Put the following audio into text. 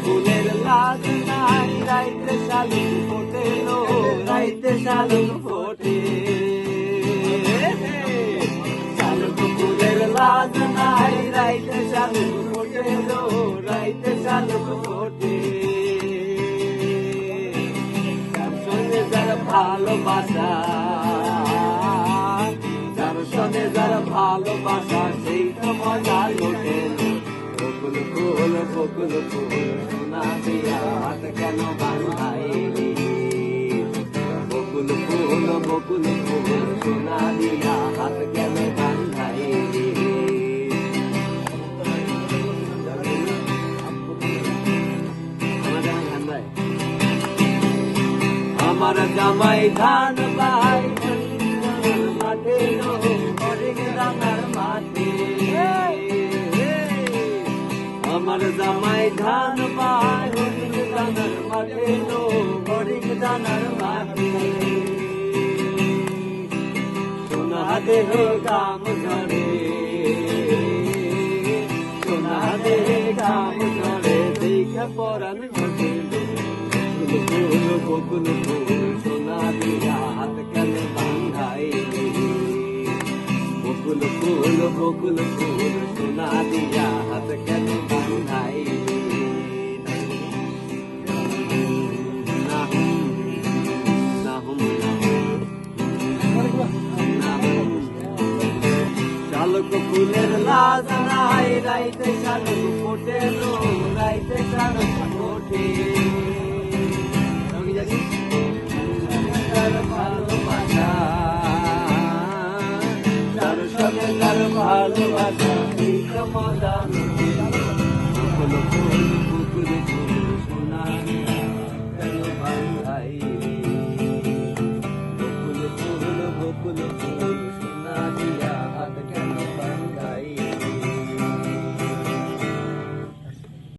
ফুলের লাজ নাই, রাইতে শালুক ফোটে লো, রাইতে শালুক ফোটে। শালুক ফুলের লাজ নাই, রাইতে শালুক ফোটে লো, রাইতে শালুক ফোটে। যার সঙ্গে যার ভালোবাসা, যার সঙ্গে যার ভালোবাসা, সেই তো মজা লোটে। বকুল ফুল বকুল ফুল সোনা দিয়া হাত কেন বাঁধাইলি? বকুল ফুল বকুল ফুল সোনা দিয়া হাত কেন বাঁধাইলি? আমার জামাই ধান বাই মাঠে লো, হরিণ ডাঙার মাঠে। আমার জামাই ধান পায় হরিণ ডাঙার মাঠে লো, হরিণ ডাঙার মাঠে। সোনা দেহে কাম ঝরে, সোনা দেহে কাম ঝরে, দেখে পরাণ ঘটে। ফুল বকুল ফুল সোনা দিয়া হাত কেন বাঁধাইলি? বকুল ফুল বকুল ফুল সোনা দিয়া হাত কেন বাঁধাইলি? শালুক ফুলের লাজ নাই, রাইতে শালুক ফোটে লো, রাইতে শালুক ফোটে। ভালোবাসা, যার সঙ্গে যার ভালোবাসা, এই তো মজা। বকুল ফুল বকুল ফুল সোনা কেন বাঁধাইলি? বকুল ফুল বকুল ফুল